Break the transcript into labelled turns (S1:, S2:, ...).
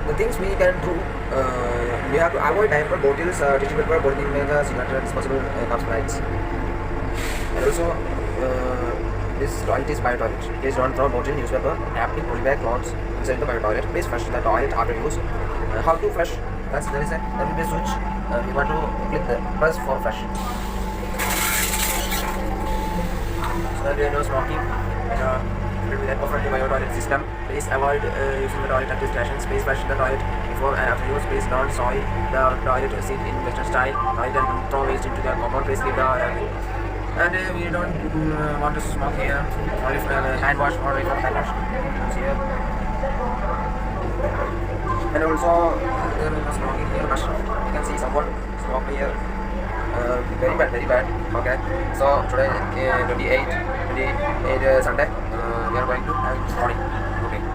S1: the things we can do, we have to avoid diaper bottles, tissue paper, polythene bags, cigarette, disposable cups, plates. And also, this toilet is bio toilet. Please don't throw bottle, newspaper, napkin, poly bag, clothes inside the bio toilet. Please flush the toilet after use. How to flush? There is a switch. We want to click the press for flush. So there is no smoking. With that offered bio toilet system, please avoid using the toilet at stations. Please flush the toilet before and after use. Please don't soil the toilet seat in Western style. Rather than throw waste into the compound, please keep the and we don't want to smoke here. Only for hand wash or for hand wash. Here. And also there is no smoking here, but you can see someone smoke here. Very bad. Okay. So today 28 Sunday. We are going to have morning.